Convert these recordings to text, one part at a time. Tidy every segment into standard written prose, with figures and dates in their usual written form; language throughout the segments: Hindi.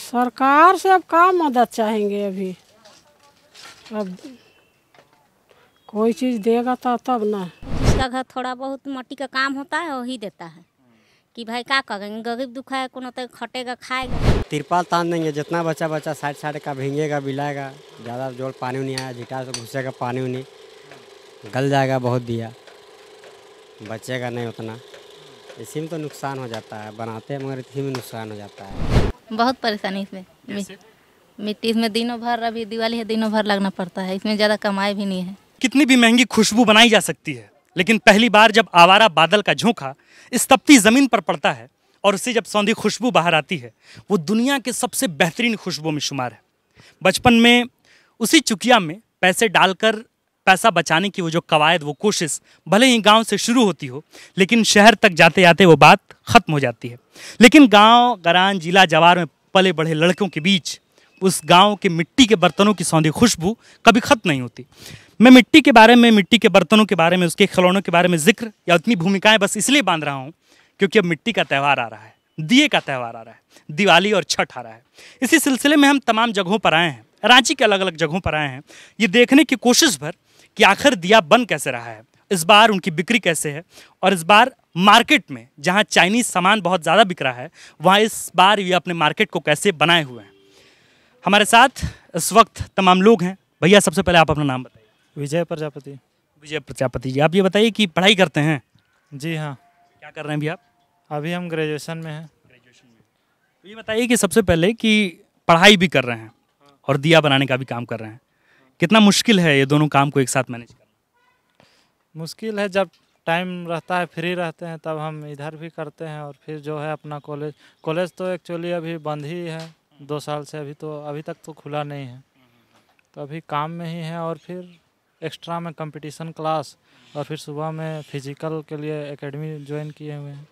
सरकार से अब क्या मदद चाहेंगे अभी। अब कोई चीज़ देगा तो तब ना। जिसका घर थोड़ा बहुत मट्टी का काम होता है वही देता है कि भाई क्या करेंगे, गरीब दुखा है कोनो तो खटेगा खाएगा। तिरपाल तान देंगे, जितना बच्चा बच्चा साइड साइड का भींगेगा बिलाएगा, ज़्यादा जोर पानी नहीं आया, झीटा से घुसेगा पानी नहीं गल जाएगा, बहुत दिया बचेगा नहीं उतना। इसी में तो नुकसान हो जाता है, बनाते हैं मगर इसी में नुकसान हो जाता है। बहुत परेशानी इसमें मिट्टी इसमें दिनों भर, अभी दिवाली है दिनों भर लगना पड़ता है, इसमें ज़्यादा कमाई भी नहीं है। कितनी भी महंगी खुशबू बनाई जा सकती है, लेकिन पहली बार जब आवारा बादल का झोंका इस तपती ज़मीन पर पड़ता है और उससे जब सौंधी खुशबू बाहर आती है, वो दुनिया के सबसे बेहतरीन खुशबू में शुमार है। बचपन में उसी चुकिया में पैसे डालकर पैसा बचाने की वो जो कवायद, वो कोशिश भले ही गांव से शुरू होती हो, लेकिन शहर तक जाते जाते वो बात खत्म हो जाती है। लेकिन गांव गरान जिला जवार में पले बढ़े लड़कों के बीच उस गांव के मिट्टी के बर्तनों की सौंधी खुशबू कभी खत्म नहीं होती। मैं मिट्टी के बारे में, मिट्टी के बर्तनों के बारे में, उसके खिलौनों के बारे में जिक्र या उतनी भूमिकाएं बस इसलिए बांध रहा हूँ क्योंकि अब मिट्टी का त्यौहार आ रहा है, दिए का त्यौहार आ रहा है, दिवाली और छठ आ रहा है। इसी सिलसिले में हम तमाम जगहों पर आए हैं, रांची के अलग अलग जगहों पर आए हैं, ये देखने की कोशिश भर कि आखिर दिया बन कैसे रहा है, इस बार उनकी बिक्री कैसे है, और इस बार मार्केट में जहाँ चाइनीज़ सामान बहुत ज़्यादा बिक रहा है, वहाँ इस बार ये अपने मार्केट को कैसे बनाए हुए हैं। हमारे साथ इस वक्त तमाम लोग हैं। भैया, सबसे पहले आप अपना नाम बताइए। विजय प्रजापति। विजय प्रजापति जी, आप ये बताइए कि पढ़ाई करते हैं? जी हाँ। क्या कर रहे हैं अभी आप? अभी हम ग्रेजुएशन में हैं। ग्रेजुएशन में। तो ये बताइए कि सबसे पहले कि पढ़ाई भी कर रहे हैं और दिया बनाने का भी काम कर रहे हैं, कितना मुश्किल है ये दोनों काम को एक साथ मैनेज करना? मुश्किल है, जब टाइम रहता है फ्री रहते हैं तब हम इधर भी करते हैं, और फिर जो है अपना कॉलेज तो एक्चुअली अभी बंद ही है 2 साल से, अभी तक तो खुला नहीं है, तो अभी काम में ही है। और फिर एक्स्ट्रा में कंपटीशन क्लास, और फिर सुबह में फिजिकल के लिए एकेडमी ज्वाइन किए हुए हैं।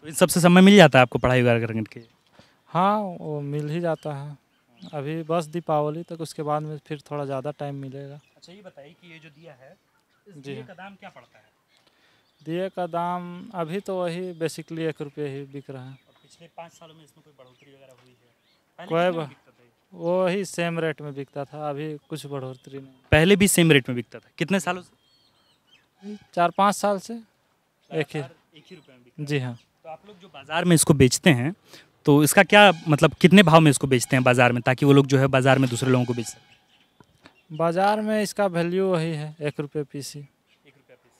तो इन सबसे समय मिल जाता है आपको पढ़ाई वगैरह करने के? हाँ, वो मिल ही जाता है। अभी बस दीपावली तक, उसके बाद में फिर थोड़ा ज़्यादा टाइम मिलेगा। अच्छा, ये बताइए कि ये जो दिया है, इस जी दिए का दाम क्या पड़ता है? दिए का दाम अभी तो वही बेसिकली 1 रुपये ही बिक रहा है। और पिछले 5 सालों में इसमें कोई बढ़ोतरी वगैरह हुई है? पहले कोई कितने में बिकता था ये? वो ही सेम रेट में बिकता था, अभी कुछ बढ़ोतरी नहीं। पहले भी सेम रेट में बिकता था? कितने सालों से? 4-5 साल से एक ही रुपये में बिकता? जी हाँ। तो आप लोग जो बाजार में इसको बेचते हैं, तो इसका क्या मतलब, कितने भाव में इसको बेचते हैं बाजार में, ताकि वो लोग जो है बाजार में दूसरे लोगों को बेच सकें? बाजार में इसका वैल्यू वही है 1 रुपये पीस ही। 1 रुपया पीस।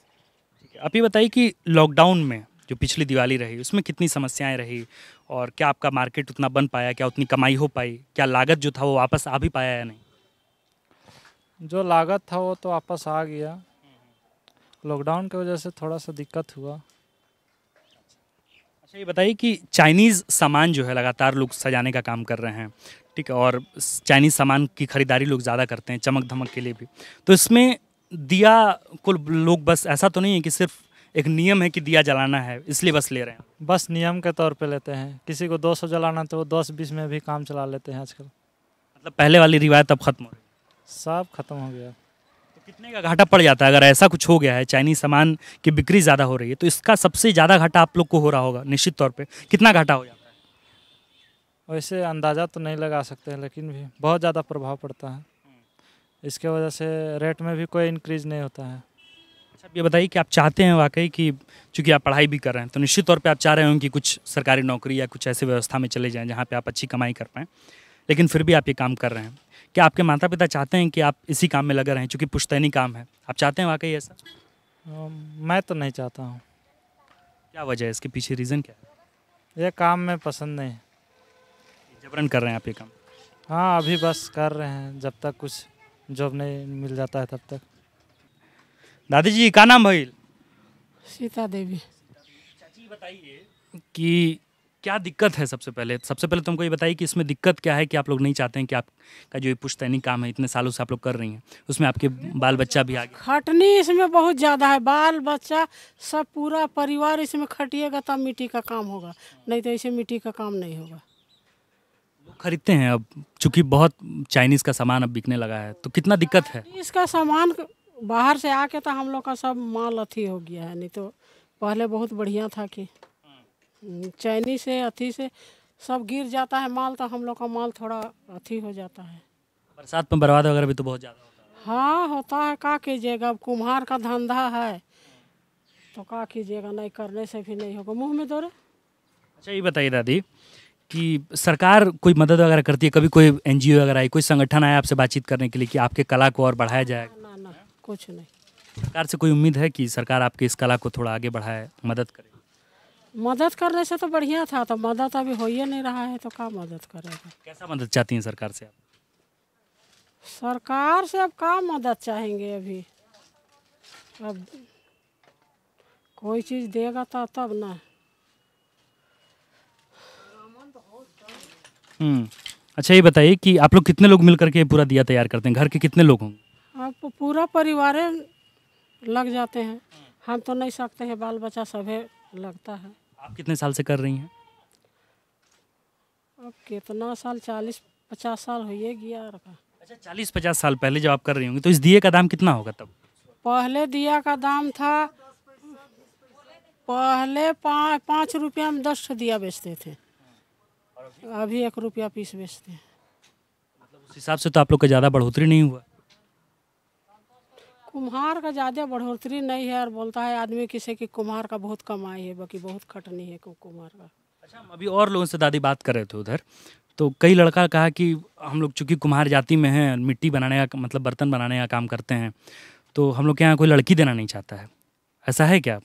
ठीक है, आप ये बताइए कि लॉकडाउन में जो पिछली दिवाली रही, उसमें कितनी समस्याएं रही, और क्या आपका मार्केट उतना बन पाया, क्या उतनी कमाई हो पाई, क्या लागत जो था वो वापस आ भी पाया या नहीं? जो लागत था वो तो वापस आ गया, लॉकडाउन की वजह से थोड़ा सा दिक्कत हुआ। अच्छा, ये बताइए कि चाइनीज़ सामान जो है लगातार लोग सजाने का काम कर रहे हैं, ठीक है, और चाइनीज़ सामान की खरीदारी लोग ज़्यादा करते हैं चमक धमक के लिए भी, तो इसमें दिया को लोग बस ऐसा तो नहीं है कि सिर्फ एक नियम है कि दिया जलाना है इसलिए बस ले रहे हैं? बस नियम के तौर पे लेते हैं, किसी को 200 जलाना तो वो 10-20 में भी काम चला लेते हैं आजकल। मतलब पहले वाली रिवायत अब खत्म हो रही है? सब खत्म हो गया। तो कितने का घाटा पड़ जाता है अगर ऐसा कुछ हो गया है, चाइनीज़ सामान की बिक्री ज़्यादा हो रही है, तो इसका सबसे ज़्यादा घाटा आप लोग को हो रहा होगा निश्चित तौर पे, कितना घाटा हो जाता है? वैसे अंदाज़ा तो नहीं लगा सकते हैं, लेकिन भी बहुत ज़्यादा प्रभाव पड़ता है। इसके वजह से रेट में भी कोई इंक्रीज़ नहीं होता है। अच्छा, ये बताइए कि आप चाहते हैं वाकई कि चूँकि आप पढ़ाई भी कर रहे हैं, तो निश्चित तौर पे आप चाह रहे होंगे कि कुछ सरकारी नौकरी या कुछ ऐसे व्यवस्था में चले जाएँ जहाँ पे आप अच्छी कमाई कर पाएँ, लेकिन फिर भी आप ये काम कर रहे हैं। क्या आपके माता पिता चाहते हैं कि आप इसी काम में लगे रहें, चूँकि पुश्तैनी काम है? आप चाहते हैं वाकई ऐसा? मैं तो नहीं चाहता हूँ। क्या वजह है, इसके पीछे रीज़न क्या है? ये काम में पसंद नहीं। जबरन कर रहे हैं आप ये काम? हाँ, अभी बस कर रहे हैं, जब तक कुछ जॉब नहीं मिल जाता है तब तक। दादी जी, का नाम भइल? सीता देवी। चाची, बताइए कि क्या दिक्कत है? सबसे पहले तुमको ये बताइए कि इसमें दिक्कत क्या है कि आप लोग नहीं चाहते हैं कि आपका जो ये पुश्तैनी काम है, इतने सालों से आप लोग कर रही हैं, उसमें आपके बाल बच्चा भी आगे? खटनी इसमें बहुत ज़्यादा है, बाल बच्चा सब पूरा परिवार इसमें खटिएगा तब मिट्टी का काम होगा, नहीं तो ऐसे मिट्टी का काम नहीं होगा। लोग खरीदते हैं अब, चूँकि बहुत चाइनीज़ का सामान अब बिकने लगा है, तो कितना दिक्कत है? इसका सामान बाहर से आके तो हम लोग का सब माल अथी हो गया है, नहीं तो पहले बहुत बढ़िया था कि चाइनीज से अथी से सब गिर जाता है माल, तो हम लोग का माल थोड़ा अथी हो जाता है। बरसात में बर्बाद वगैरह भी तो बहुत ज़्यादा होता है। हाँ होता है, क्या कीजिएगा, अब कुम्हार का धंधा है तो क्या कीजिएगा, नहीं करने से भी नहीं होगा, मुँह में दौरे। अच्छा ये बताइए दादी कि सरकार कोई मदद वगैरह करती है, कभी कोई एनजीओ वगैरह आई, कोई संगठन आया आपसे बातचीत करने के लिए कि आपके कला को और बढ़ाया जाएगा? ना ना कुछ नहीं। सरकार से कोई उम्मीद है कि सरकार आपकी इस कला को थोड़ा आगे बढ़ाए, मदद करे? मदद करने से तो बढ़िया था, तो मदद अभी हो ही नहीं रहा है, तो क्या मदद करेगा। कैसा मदद चाहती हैं सरकार से आप? सरकार से अब क्या मदद चाहेंगे अभी, अब कोई चीज़ देगा तो तब ना। अच्छा ये बताइए कि आप लोग कितने लोग मिल करके पूरा दिया तैयार करते हैं? घर के कितने लोग होंगे? अब पूरा परिवार लग जाते हैं, हम तो नहीं सकते हैं, बाल बच्चा सभी लगता है। आप कितने साल से कर रही हैं? अब कितना साल, 40-50 साल हो ही गया रखा। अच्छा 40-50 साल पहले जब आप कर रही होंगी तो इस दिए का दाम कितना होगा तब? पहले दिया का दाम था, पहले 5 रुपया में 10 दिया बेचते थे, अभी 1 रुपया पीस बेचते हैं। उस हिसाब से तो आप लोग का ज़्यादा बढ़ोतरी नहीं हुआ? कुम्हार का ज़्यादा बढ़ोतरी नहीं है, और बोलता है आदमी किसी की कुम्हार का बहुत कमाई है, बाकी बहुत खटनी है कुम्हार का। अच्छा हम अभी और लोगों से दादी बात कर रहे थे उधर, तो कई लड़का कहा कि हम लोग चूँकि कुम्हार जाति में हैं, मिट्टी बनाने का मतलब बर्तन बनाने का काम करते हैं, तो हम लोग के यहाँ कोई लड़की देना नहीं चाहता है, ऐसा है क्या?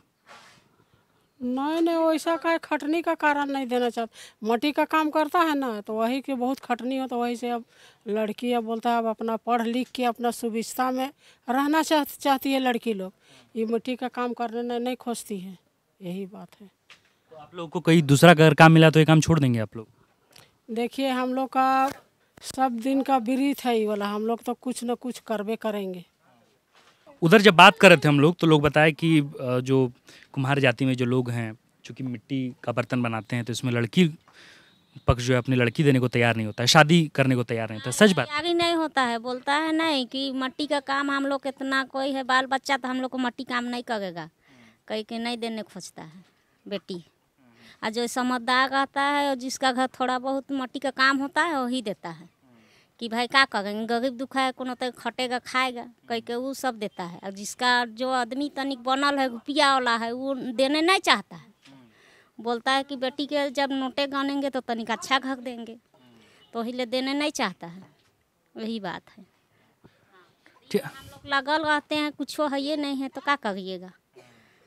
नहीं नहीं, वैसा का खटनी का कारण नहीं देना चाहता, मट्टी का काम करता है ना, तो वही के बहुत खटनी हो, तो वही से अब लड़की अब बोलता है अब अपना पढ़ लिख के अपना सुविधा में रहना चाहती है लड़की लोग, ये मिट्टी का काम करने नहीं खोजती है, यही बात है। तो आप लोग को कोई दूसरा अगर काम मिला तो ये काम छोड़ देंगे आप लोग? देखिए हम लोग का सब दिन का बिरीत है ये वाला, हम लोग तो कुछ न कुछ करबे करेंगे। उधर जब बात कर रहे थे हम लोग तो लोग बताए कि जो कुम्हार जाति में जो लोग हैं चूँकि मिट्टी का बर्तन बनाते हैं तो इसमें लड़की पक्ष जो है अपनी लड़की देने को तैयार नहीं होता है, शादी करने को तैयार नहीं होता है, सच बात? आगे नहीं होता है, बोलता है नहीं कि मट्टी का काम हम लोग कितना कोई है बाल बच्चा तो हम लोग को मट्टी काम नहीं करेगा, कहीं के नहीं देने खोजता है बेटी। और जो समझदार रहता है और जिसका घर थोड़ा बहुत मट्टी का काम होता है वही देता है कि भाई क्या करेंगे, गरीब दुखा है कोनो तो खटेगा खाएगा कह के वो सब देता है। और जिसका जो आदमी तनिक बनल है रुपया वाला है वो देने नहीं चाहता है, बोलता है कि बेटी के जब नोटे गनेंगे तो तनिक अच्छा घर देंगे, तो वही ले देने नहीं चाहता है, वही बात है। हम लोग लगल रहते हैं, कुछ है ये नहीं है तो क्या करिएगा,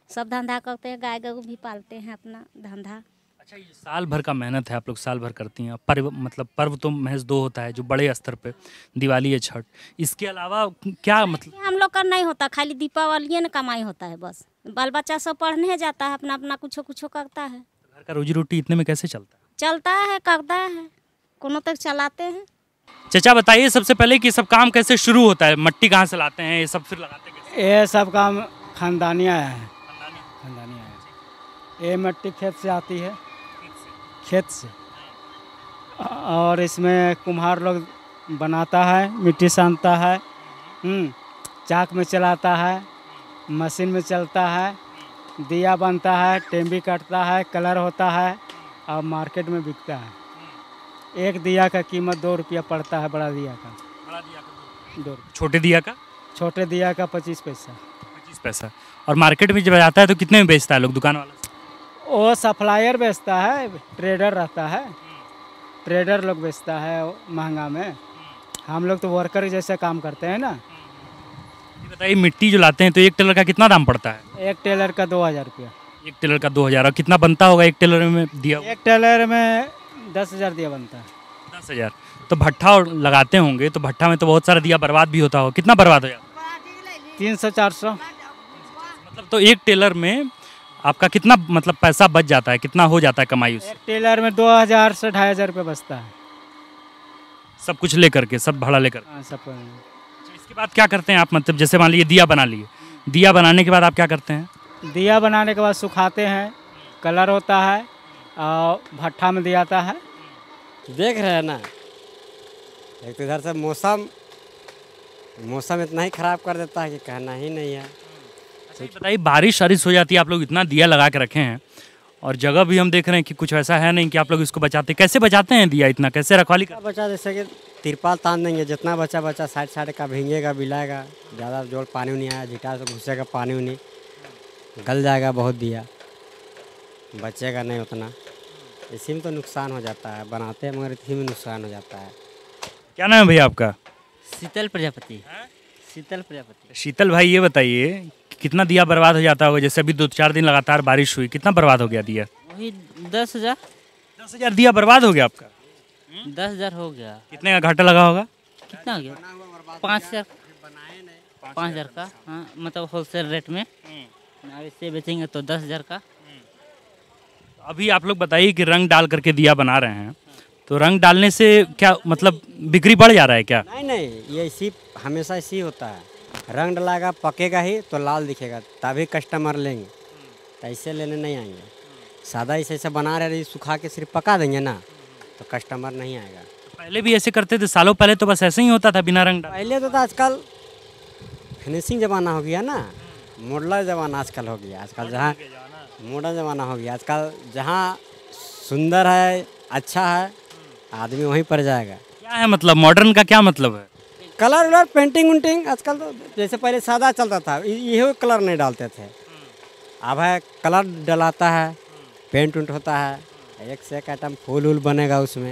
सब धंधा करते हैं, गाय गरू भी पालते हैं, अपना धंधा। अच्छा ये साल भर का मेहनत है, आप लोग साल भर करती हैं, पर्व मतलब पर्व तो महज 2 होता है जो बड़े स्तर पे, दिवाली या छठ, इसके अलावा क्या मतलब? हम लोग का नहीं होता, खाली दीपावली न कमाई होता है बस, बाल बच्चा सब पढ़ने जाता है, अपना अपना कुछ करता है। घर का रोजी रोटी इतने में कैसे चलता है? चलता है, करता है, कोनो तक चलाते हैं। चाचा बताइए सबसे पहले कि सब काम कैसे शुरू होता है, मट्टी कहाँ से लाते हैं, ये सब फिर लगाते कैसे? ये सब काम खानदानिया है, खानदानिया है। ये मिट्टी खेत से आती है, खेत से, और इसमें कुम्हार लोग बनाता है, मिट्टी सानता है, चाक में चलाता है, मशीन में चलता है, दिया बनता है, टेम्बी कटता है, कलर होता है और मार्केट में बिकता है। एक दिया का कीमत 2 रुपया पड़ता है, बड़ा दिया का 2 रुपया, छोटे दिया का? छोटे दिया का 25 पैसा। 25 पैसा। और मार्केट में जब जाता है तो कितने में बेचता है लोग, दुकान वाला? वो सप्लायर बेचता है, ट्रेडर रहता है, ट्रेडर लोग बेचता है महंगा में, हम लोग तो वर्कर जैसे काम करते हैं ना। ये बताइए मिट्टी जो लाते हैं तो एक टेलर का कितना दाम पड़ता है? एक टेलर का 2000 रुपया। एक टेलर का 2000। और कितना बनता होगा एक टेलर में दिया? एक टेलर में 10,000 दिया बनता है। 10,000। तो भट्ठा लगाते होंगे तो भट्ठा में तो बहुत सारा दिया बर्बाद भी होता हो, कितना बर्बाद हो जाता है? 300-400। मतलब तो एक टेलर में आपका कितना मतलब पैसा बच जाता है, कितना हो जाता है कमाई उससे? एक टेलर में 2000 से 2500 रुपये बचता है, सब कुछ लेकर के, सब भाड़ा लेकर? हाँ सब। इसके बाद क्या करते हैं आप, मतलब जैसे मान लीजिए दिया बना लिए, दिया बनाने के बाद आप क्या करते हैं? दिया बनाने के बाद सुखाते हैं, कलर होता है और भट्ठा में दियाता है। देख रहे हैं ना, एक तो इधर से मौसम इतना ही ख़राब कर देता है कि कहना ही नहीं है। अच्छा ये बताइए बारिश वारिश हो जाती है, आप लोग इतना दिया लगा के रखे हैं और जगह भी हम देख रहे हैं कि कुछ ऐसा है नहीं कि आप लोग इसको बचाते। कैसे बचाते हैं दिया इतना, कैसे रखवाली क्या बचा, जैसे कि तिरपाल तान देंगे, जितना बचा बचा साइड साइड का भींगेगा बिलाएगा, ज़्यादा जोर पानी नहीं आया, झिटा से घुसेगा पानी नहीं, गल जाएगा बहुत दिया, बचेगा नहीं उतना। इसी में तो नुकसान हो जाता है, बनाते हैं मगर इसी में नुकसान हो जाता है। क्या नाम है भैया आपका? शीतल प्रजापति। शीतल प्रजापति। शीतल भाई, ये बताइए कि कितना दिया बर्बाद हो जाता होगा? जैसे अभी 2-4 दिन लगातार बारिश हुई, कितना बर्बाद हो गया दिया? वही 10,000। 10,000 दिया बर्बाद हो गया आपका? 10,000 हो गया। कितने का घाटा लगा होगा? कितना हो गया? 5,000। 5,000 का, हाँ, मतलब होलसेल रेट में। अब इससे बेचेंगे तो 10,000 का। अभी आप लोग बताइए कि रंग डाल करके दिया बना रहे हैं, तो रंग डालने से क्या मतलब बिक्री बढ़ जा रहा है क्या? नहीं नहीं, ये इसी हमेशा इसी होता है, रंग डलाएगा पकेगा ही तो लाल दिखेगा तभी कस्टमर लेंगे, तो ऐसे लेने नहीं आएंगे। सादा ऐसे बना रहे, सुखा के सिर्फ पका देंगे ना तो कस्टमर नहीं आएगा। पहले भी ऐसे करते थे, सालों पहले तो बस ऐसे ही होता था बिना रंग डाले। पहले तो था, आजकल फिनिशिंग ज़माना हो गया ना, मॉडल ज़माना आजकल हो गया। आजकल जहाँ मॉडर्न ज़माना हो गया, आजकल जहाँ सुंदर है अच्छा है आदमी वहीं पर जाएगा। क्या है मतलब मॉडर्न का क्या मतलब है? कलर वलर पेंटिंग उंटिंग आजकल तो, जैसे पहले सादा चलता था ये कलर नहीं डालते थे, अब है कलर डलाता है, पेंट उंट होता है, एक से एक आइटम फूल उल बनेगा उसमें।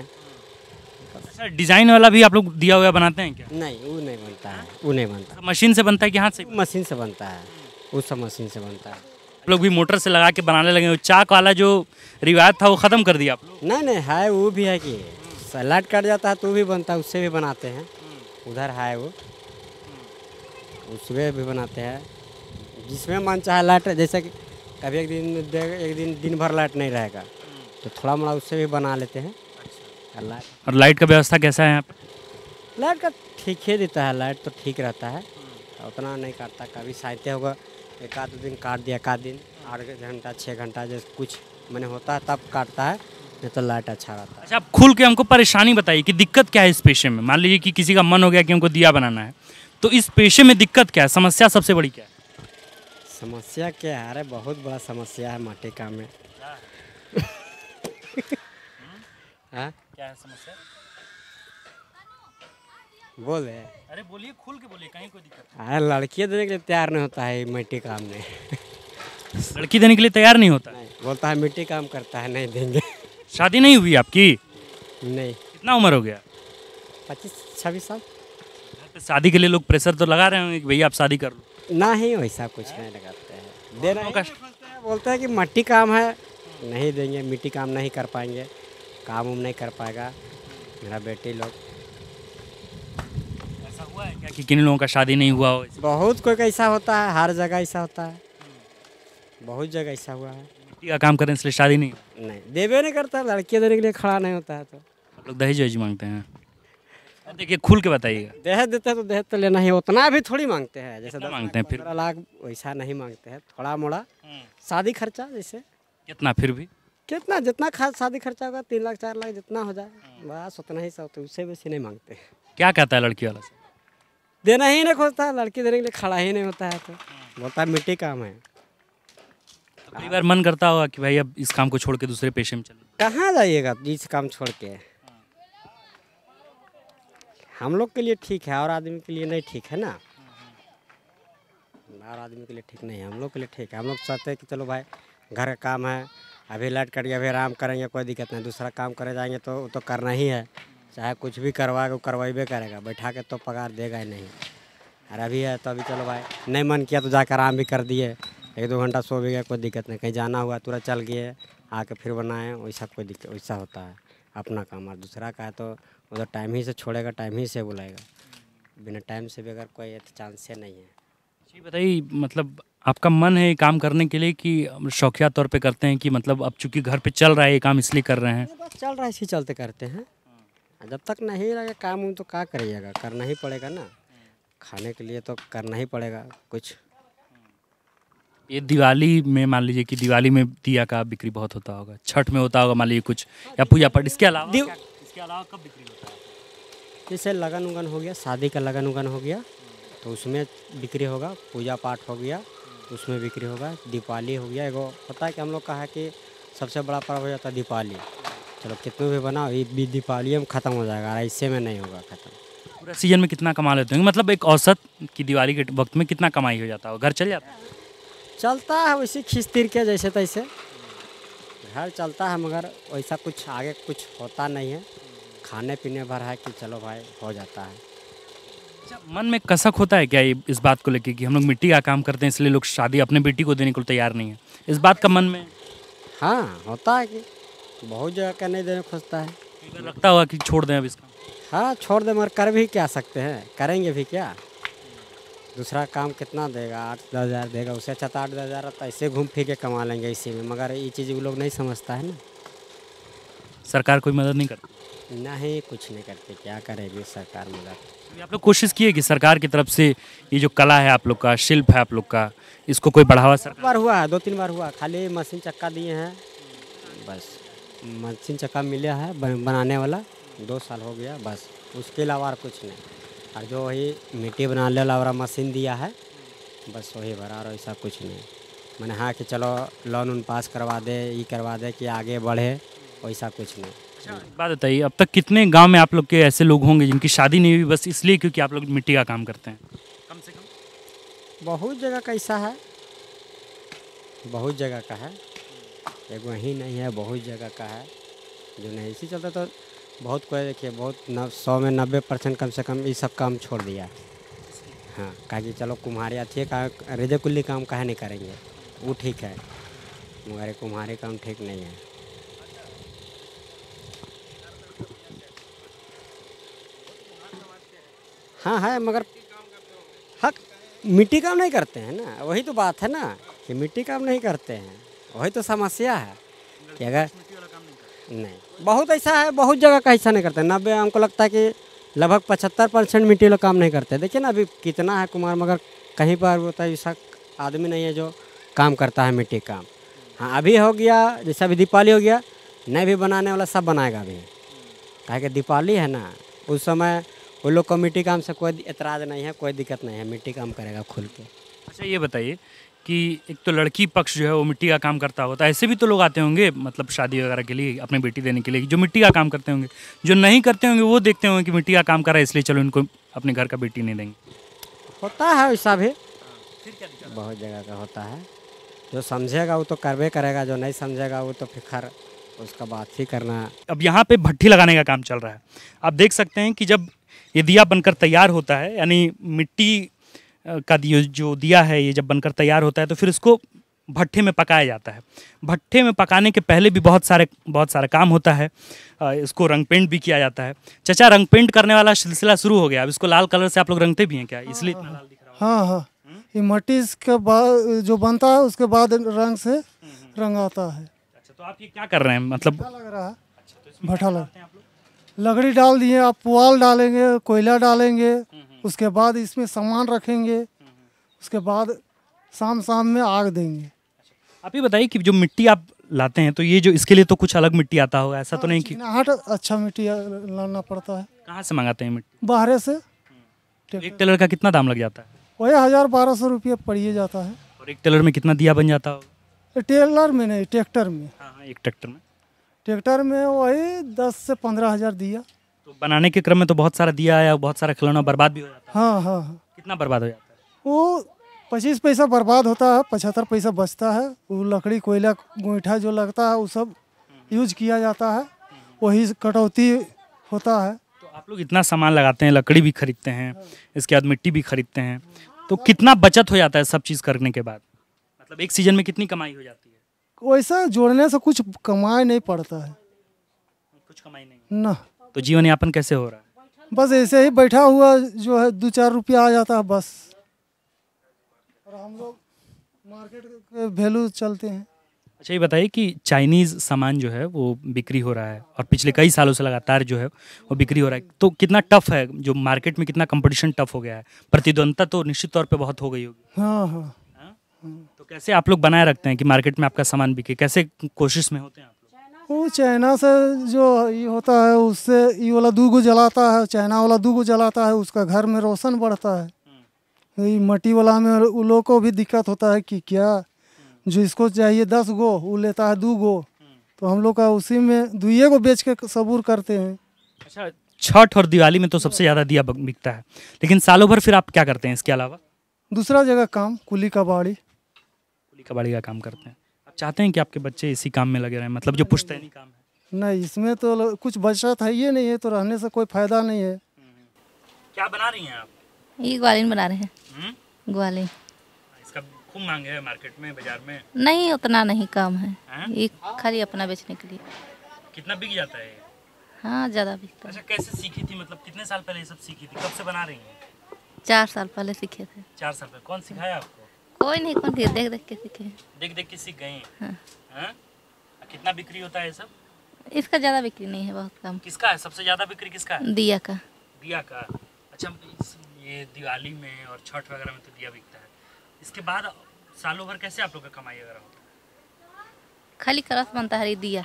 अच्छा, डिजाइन वाला भी आप लोग दिया हुआ बनाते हैं क्या? नहीं वो नहीं बनता है, वो नहीं बनता, मशीन से बनता है कि हाथ से? मशीन से बनता है, वो सब मशीन से बनता है। आप लोग भी मोटर से लगा के बनाने लगे, वो चाक वाला जो रिवायत था वो ख़त्म कर दिया आप लोग? नहीं नहीं है, वो भी है कि सलाद कट जाता है तो भी बनता है, उससे भी बनाते हैं, उधर है वो, उसमें भी बनाते हैं, जिसमें मन चाहे लाइट, जैसे कि कभी एक दिन दिन भर लाइट नहीं रहेगा तो थोड़ा मोड़ा उससे भी बना लेते हैं। और लाइट का व्यवस्था कैसा है यहाँ पे? लाइट का ठीक ही देता है, लाइट तो ठीक रहता है, उतना नहीं काटता, कभी साइते होगा एक आध दिन काट दिया, एक आध दिन 8 घंटा 6 घंटा जैसे कुछ मैंने होता है तब काटता है, नहीं तो लाइट अच्छा रहता है। अच्छा, आप खुल के हमको परेशानी बताइए कि दिक्कत क्या है इस पेशे में। मान लीजिए कि किसी का मन हो गया कि हमको दिया बनाना है, तो इस पेशे में दिक्कत क्या है, समस्या सबसे बड़ी क्या है? समस्या क्या है? अरे बहुत बड़ा समस्या है माटी काम में। हाँ क्या है समस्या? बोले, अरे बोलिए, खुल के बोलिए, कहीं कोई दिक्कत अरे लड़की देने के लिए तैयार नहीं होता है मिट्टी काम में। नहीं। लड़की देने के लिए तैयार नहीं होता? नहीं, बोलता है मिट्टी काम करता है, नहीं देंगे। शादी नहीं हुई आपकी? नहीं, कितना उम्र हो गया? 25-26 साल। तो शादी के लिए लोग प्रेशर तो लगा रहे होंगे कि भैया आप शादी कर लो। ना ही वैसा कुछ नहीं लगाते हैं, देना ही का नहीं खोजते हैं, बोलते हैं कि मट्टी काम है नहीं देंगे, मिट्टी काम नहीं कर पाएंगे, काम उम नहीं कर पाएगा मेरा बेटी लोग। ऐसा हुआ है क्या कि किन लोगों का शादी नहीं हुआ हो? बहुत कोई ऐसा होता है, हर जगह ऐसा होता है, बहुत जगह ऐसा हुआ है। मिट्टी का काम करें इसलिए शादी नहीं हुआ? नहीं, देवे नहीं करता, लड़की देने के लिए खड़ा नहीं होता है तो आप लोग दहेज वहेज मांगते हैं? देखिए, खुल के बताइएगा। दहेज देते हैं तो दहेज तो लेना ही, उतना भी थोड़ी मांगते हैं, जैसे कितना 10 मांगते हैं फिर? 15 लाख वैसा नहीं मांगते हैं, थोड़ा मोड़ा शादी खर्चा जैसे। कितना फिर भी? कितना जितना शादी खर्चा होगा 3 लाख 4 लाख जितना हो जाए बस उतना ही सब, तो उससे बेसी नहीं मांगते हैं। क्या कहता है लड़की वाला से? देना ही नहीं खोजता, लड़की देने के लिए खड़ा ही नहीं होता है, तो बोलता है मिट्टी काम है। कई बार मन करता होगा कि भाई अब इस काम को छोड़ के दूसरे पेशे में चलो। कहाँ जाइएगा इस काम छोड़ के? हम लोग के लिए ठीक है और आदमी के लिए नहीं ठीक है ना, और आदमी के लिए ठीक नहीं है, हम लोग के लिए ठीक है। हम लोग चाहते हैं कि चलो भाई घर का काम है, अभी लाइट कट गया, अभी आराम करेंगे, कोई दिक्कत नहीं, दूसरा काम करे जाएंगे तो वो तो करना ही है, चाहे कुछ भी करवाएगा करवाइबे करेगा, बैठा के तो पगार देगा ही नहीं। और अभी है तो अभी चलो भाई नहीं मन किया तो जाकर आराम भी कर दिए, 1-2 घंटा सो भी गया, कोई दिक्कत नहीं, कहीं जाना हुआ तुरंत चल गए आके फिर बनाए, वैसा कोई दिक्कत वैसा होता है अपना काम। और दूसरा का है तो उधर टाइम ही से छोड़ेगा, टाइम ही से बुलाएगा, बिना टाइम से भी अगर कोई चांस नहीं है। जी बताइए, मतलब आपका मन है ये काम करने के लिए कि शौकिया तौर पे करते हैं कि मतलब अब चूंकि घर पे चल रहा है ये काम इसलिए कर रहे हैं? बस चल रहा है इसी चलते करते हैं, जब तक नहीं लगे काम उम तो क्या करिएगा, करना ही पड़ेगा ना, खाने के लिए तो करना ही पड़ेगा कुछ। ये दिवाली में मान लीजिए कि दिवाली में दिया का बिक्री बहुत होता होगा, छठ में होता होगा मान लीजिए कुछ, या पूजा पाठ, इसके अलावा कब बिक्री होता है? जैसे लगन उगन हो गया, शादी का लगन उगन हो गया तो उसमें बिक्री होगा, पूजा पाठ हो गया उसमें बिक्री होगा, दीपावली हो गया। एगो होता है कि हम लोग का है कि सबसे बड़ा पर्व हो जाता है दीपावली। चलो कितने भी बनाओ, ये भी दीपावली में ख़त्म हो जाएगा, ऐसे में नहीं होगा ख़त्म। पूरा सीजन में कितना कमा लेते होंगे, मतलब एक औसत की दिवाली के वक्त में कितना कमाई हो जाता हो, घर चल जाता है? चलता है वैसे खींच तीर के जैसे तैसे घर चलता है, मगर वैसा कुछ आगे कुछ होता नहीं है। खाने पीने भर है कि चलो भाई हो जाता है। अच्छा, मन में कसक होता है क्या ये इस बात को लेके कि हम लोग मिट्टी का काम करते हैं इसलिए लोग शादी अपने बेटी को देने को तैयार नहीं है, इस बात का मन में? हाँ होता है कि बहुत जगह का नहीं देने खोजता है। कई बार लगता होगा कि छोड़ दें अब इसका? हाँ छोड़ दे, मगर कर भी क्या सकते हैं, करेंगे भी क्या। दूसरा काम कितना देगा, 8-10 हज़ार देगा, उससे अच्छा तो 8-10 हज़ार तो ऐसे घूम फिर के कमा लेंगे इसी में, मगर ये चीज़ वो लोग नहीं समझता है ना। सरकार कोई मदद नहीं करती? नहीं कुछ नहीं करते, क्या करेगी सरकार मदद। अभी आप लोग कोशिश किए कि सरकार की तरफ से ये जो कला है आप लोग का, शिल्प है आप लोग का, इसको कोई बढ़ावा सरकार? बार हुआ है, 2-3 बार हुआ, खाली मशीन चक्का दिए हैं बस। मशीन चक्का मिला है बनाने वाला, 2 साल हो गया बस, उसके अलावा और कुछ नहीं। और जो वही मिट्टी बनाने वाला मशीन दिया है बस वही भरा, और ऐसा कुछ नहीं। मैंने हाँ कि चलो लोन उन पास करवा दे, ये करवा दे कि आगे बढ़े, वैसा कुछ नहीं। बात बताइए, अब तक कितने गांव में आप लोग के ऐसे लोग होंगे जिनकी शादी नहीं हुई बस इसलिए क्योंकि आप लोग मिट्टी का काम करते हैं? कम से कम बहुत जगह का ऐसा है, बहुत जगह का है, एक वही नहीं है, बहुत जगह का है जो नहीं। इसी चलते तो बहुत कोई देखिए, बहुत 100 में 90% कम से कम ये सब काम छोड़ दिया। हाँ कहा कि चलो कुम्हारी अच्छी है, कहा रेजे कुल्ली काम काहे नहीं करेंगे, वो ठीक है, मगर कुम्हारी काम ठीक नहीं है। हाँ है, मगर हक मिट्टी काम नहीं करते हैं ना, वही तो बात है ना कि मिट्टी काम नहीं करते हैं, वही तो समस्या है कि अगर नहीं। बहुत ऐसा है, बहुत जगह का ऐसा नहीं करते। 90 हमको लगता है कि लगभग 75% मिट्टी वाला काम नहीं करते। देखिए ना अभी कितना है कुमार, मगर कहीं पर होता है ऐसा आदमी नहीं है जो काम करता है मिट्टी काम। हाँ अभी हो गया, जैसा अभी दीपावली हो गया, नहीं भी बनाने वाला सब बनाएगा अभी, कहा कि दीपावली है ना, उस समय वो लोग को मिट्टी काम से कोई एतराज़ नहीं है, कोई दिक्कत नहीं है, मिट्टी काम करेगा खुल के। अच्छा ये बताइए कि एक तो लड़की पक्ष जो है वो मिट्टी का काम करता होता है, ऐसे भी तो लोग आते होंगे मतलब शादी वगैरह के लिए अपनी बेटी देने के लिए जो मिट्टी का काम करते होंगे, जो नहीं करते होंगे वो देखते होंगे कि मिट्टी का काम कर रहा है इसलिए चलो इनको अपने घर का बेटी नहीं देंगे। होता है वैसा भी, बहुत जगह का होता है। जो समझेगा वो तो करवे करेगा, जो नहीं समझेगा वो तो फिर खैर उसका बात ही करना। अब यहाँ पे भट्ठी लगाने का काम चल रहा है, आप देख सकते हैं कि जब ये दिया बनकर तैयार होता है, यानी मिट्टी का जो दिया है ये जब बनकर तैयार होता है तो फिर इसको भट्ठे में पकाया जाता है। भट्ठे में पकाने के पहले भी बहुत सारा काम होता है, इसको रंग पेंट भी किया जाता है। चाचा रंग पेंट करने वाला सिलसिला शुरू हो गया, अब इसको लाल कलर से आप लोग रंगते भी हैं क्या, इसलिए इतना लाल दिख रहा है? हाँ हाँ, ये मिट्टी के बाद जो बनता है उसके बाद रंग से रंग आता है। अच्छा तो आप ये क्या कर रहे हैं, मतलब भट्ठा लग रहा है, भट्ठा लग लकड़ी डाल दिए, आप पुआल डालेंगे, कोयला डालेंगे, उसके बाद इसमें सामान रखेंगे, उसके बाद शाम में आग देंगे। आप ये बताइए कि जो मिट्टी आप लाते हैं तो ये जो इसके लिए तो कुछ अलग मिट्टी आता होगा, ऐसा तो नहीं कि चिकनाहट अच्छा मिट्टी लाना पड़ता है। कहाँ से मंगाते हैं मिट्टी? बाहर से। एक टेलर का कितना दाम लग जाता है? वही 1000-1200 रुपये पड़िए जाता है। और एक टेलर में कितना दिया बन जाता होगा? टेलर में नहीं, ट्रैक्टर में। हाँ एक ट्रैक्टर में। ट्रैक्टर में वही 10 से 15 हज़ार दिया। तो बनाने के क्रम में तो बहुत सारा दिया या बहुत सारा खिलौना बर्बाद भी हो जाता है? हाँ हाँ हाँ। कितना बर्बाद हो जाता है? वो 25 पैसा बर्बाद होता है, 75 पैसा बचता है। वो लकड़ी कोयला गोईठा जो लगता है वो सब यूज किया जाता है, वही कटौती होता है। तो आप लोग इतना सामान लगाते हैं, लकड़ी भी खरीदते हैं, इसके बाद मिट्टी भी खरीदते हैं, तो कितना बचत हो जाता है सब चीज़ करने के बाद? मतलब एक सीजन में कितनी कमाई हो जाती है? वैसा जोड़ने से कुछ कमाई नहीं पड़ता है, कुछ कमाई नहीं ना। तो जीवन यापन कैसे हो रहा है? बस ऐसे ही बैठा हुआ जो है 2-4 रुपया आ जाता है बस। और हम लोग मार्केट के वैल्यू चलते हैं। अच्छा ये बताइए कि चाइनीज़ सामान जो है वो बिक्री हो रहा है और पिछले कई सालों से लगातार जो है वो बिक्री हो रहा है, तो कितना टफ है, जो मार्केट में कितना कंपटीशन टफ हो गया है, प्रतिद्वंदता तो निश्चित तौर पे बहुत हो गई होगी। हाँ हाँ। तो कैसे आप लोग बनाए रखते हैं कि मार्केट में आपका सामान बिके, कैसे कोशिश में होते हैं आप लोग? वो चाइना से जो ये होता है उससे ये वाला 2 गो जलाता है, चाइना वाला 2 गो जलाता है, उसका घर में रोशन बढ़ता है। ये मट्टी वाला में उन लोगों को भी दिक्कत होता है कि क्या जो इसको चाहिए 10 गो वो लेता है 2 गो, तो हम लोग का उसी में दुइये को बेच के सबूर करते हैं। अच्छा, छठ और दिवाली में तो सबसे ज़्यादा दिया बिकता है, लेकिन सालों भर फिर आप क्या करते हैं इसके अलावा? दूसरा जगह काम, कुली कबाड़ी का काम करते हैं। आप चाहते हैं कि आपके बच्चे इसी काम में लगे रहें, मतलब जो पुश्तैनी काम है? नहीं, इसमें तो कुछ बचत है ये नहीं है, तो रहने से कोई फायदा नहीं है। क्या बना रही हैं आप? ये ग्वालिन बना रहे हैं। ग्वालिन इसका खूब मांग है मार्केट में, बाजार में? नहीं, उतना नहीं, कम है। ये खाली अपना बेचने के लिए। कितना बिक जाता है? हाँ, ज़्यादा बिकता है। अच्छा, कैसे सीखी थी, मतलब कितने साल पहले ये सब सीखी थी, कब से बना रही हैं? 4 साल पहले सीखे थे। 4 साल पहले। कौन सिखाया आपको? कोई नहीं, कौन देख देख के सीखे। देख देख के सीख गई? हाँ। कितना बिक्री होता है ये सब? इसका ज़्यादा बिक्री नहीं है, बहुत कम। किसका है सबसे ज़्यादा बिक्री, किसका है? दिया का। दिया का। अच्छा, ये दिवाली में और छठ वगैरह में तो दिया बिकता है, इसके बाद सालों भर कैसे आप लोग का कमाई वगैरह होता है? खाली कलश बनता है, दिया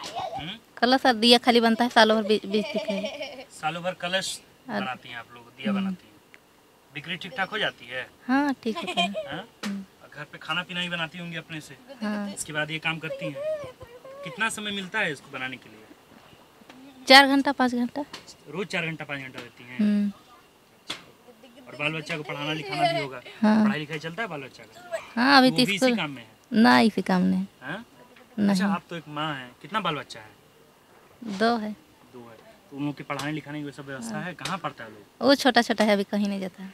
कलश और दिया खाली बनता है, सालों भर बेचते हैं। सालों भर कलश बनाती हैं आप लोग, दिया बनाती हैं, बिक्री ठीक ठाक हो जाती है? हाँ, ठीक होता है। घर पे खाना पीना ही बनाती होंगी अपने से? हाँ। इसके बाद ये काम करती हैं। कितना समय मिलता है इसको बनाने के लिए? 4 घंटा 5 घंटा। रोज 4 घंटा 5 घंटा देती हैं? और बाल बच्चा को पढ़ाना लिखाना भी होगा? हाँ। पढ़ाई लिखाई चलता है बाल बच्चा का? हाँ, अभी तो इसी काम में है? ना, इसी काम में नहीं। अच्छा, आप तो एक माँ है, कितना बाल बच्चा है? 2 है। 2 है। तो उन लोग की पढ़ाने लिखाने की सब व्यवस्था है? कहाँ पढ़ता है लोग? वो छोटा छोटा है, अभी कहीं नहीं जाता है।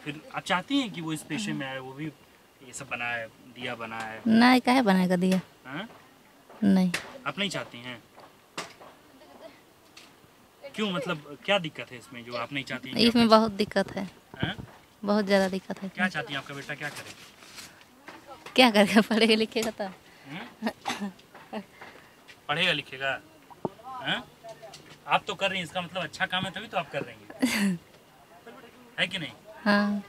फिर आप चाहती हैं कि वो इस पेशे में आए, वो भी ये सब बनाए, दिया बनाए? नहीं, काहे बनाएगा दिया? नहीं। आप नहीं चाहती हैं? क्यों, मतलब क्या दिक्कत है इसमें जो आप नहीं चाहती हैं? इसमें बहुत दिक्कत है, बहुत ज़्यादा दिक्कत है। क्या चाहती हैं आपका बेटा क्या करे? क्या करेगा, पढ़ेगा लिखेगा तो? पढ़ेगा लिखेगा? आप तो कर रही हैं, इसका मतलब अच्छा काम है तभी तो आप कर रही हैं, है कि नहीं? हाँ।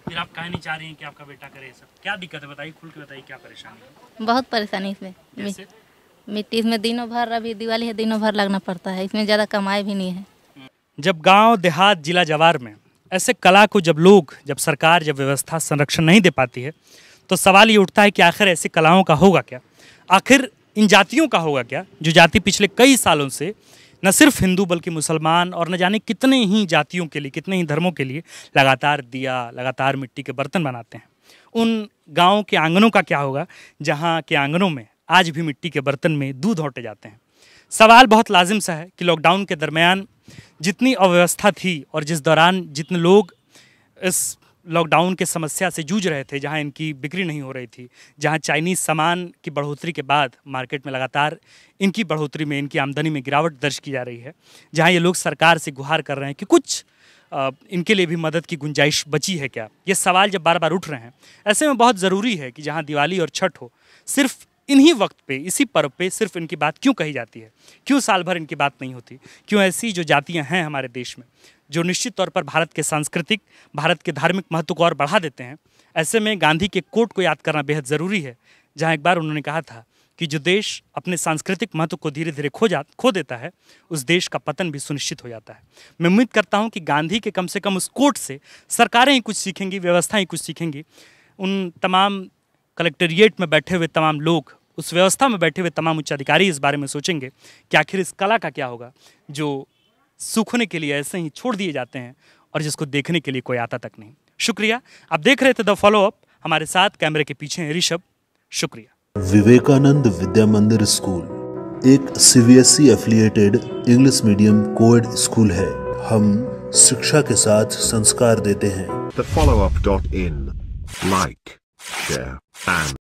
फिर आप काहे नहीं चाह रही हैं कि आपका बेटा करे सब? क्या दिक्कत है बताइए, खुल के बताइए, क्या परेशानी है? बहुत परेशानी इसमें। मिट्टी इसमें दिनों भर, अभी दिवाली है, दिनों भर लगना पड़ता है, इसमें ज़्यादा कमाई भी नहीं है। जब गांव देहात जिला जवार में ऐसे कला को जब सरकार जब व्यवस्था संरक्षण नहीं दे पाती है, तो सवाल ये उठता है कि आखिर ऐसी कलाओं का होगा क्या? आखिर इन जातियों का होगा क्या, जो जाति पिछले कई सालों से न सिर्फ हिंदू बल्कि मुसलमान और न जाने कितने ही जातियों के लिए, कितने ही धर्मों के लिए लगातार दिया, लगातार मिट्टी के बर्तन बनाते हैं। उन गाँव के आंगनों का क्या होगा जहाँ के आंगनों में आज भी मिट्टी के बर्तन में दूध औंटे जाते हैं? सवाल बहुत लाजिम सा है कि लॉकडाउन के दरमियान जितनी अव्यवस्था थी और जिस दौरान जितने लोग इस लॉकडाउन के समस्या से जूझ रहे थे, जहां इनकी बिक्री नहीं हो रही थी, जहां चाइनीज़ सामान की बढ़ोतरी के बाद मार्केट में लगातार इनकी बढ़ोतरी में, इनकी आमदनी में गिरावट दर्ज की जा रही है, जहां ये लोग सरकार से गुहार कर रहे हैं कि कुछ इनके लिए भी मदद की गुंजाइश बची है क्या? ये सवाल जब बार बार उठ रहे हैं, ऐसे में बहुत ज़रूरी है कि जहाँ दिवाली और छठ हो, सिर्फ इन्हीं वक्त पे, इसी पर्व पे सिर्फ इनकी बात क्यों कही जाती है? क्यों साल भर इनकी बात नहीं होती? क्यों ऐसी जो जातियां हैं हमारे देश में, जो निश्चित तौर पर भारत के सांस्कृतिक, भारत के धार्मिक महत्व को और बढ़ा देते हैं? ऐसे में गांधी के कोट को याद करना बेहद ज़रूरी है, जहां एक बार उन्होंने कहा था कि जो देश अपने सांस्कृतिक महत्व को धीरे धीरे खो देता है, उस देश का पतन भी सुनिश्चित हो जाता है। मैं उम्मीद करता हूँ कि गांधी के कम से कम उस कोट से सरकारें ही कुछ सीखेंगी, व्यवस्थाएँ कुछ सीखेंगी। उन तमाम कलेक्टेरिएट में बैठे हुए तमाम लोग, उस व्यवस्था में बैठे हुए तमाम उच्च अधिकारी इस बारे में सोचेंगे कि आखिर इस कला का क्या होगा जो सूखने के लिए ऐसे ही छोड़ दिए जाते हैं और जिसको देखने के लिए कोई आता तक नहीं। शुक्रिया। आप देख रहे थे द फॉलो अप, हमारे साथ कैमरे के पीछे हैं ऋषभ। शुक्रिया। विवेकानंद विद्या मंदिर स्कूल एक CBSE affiliated English medium coed school है। हम शिक्षा के साथ संस्कार देते हैं। thefollowup.in, like, share and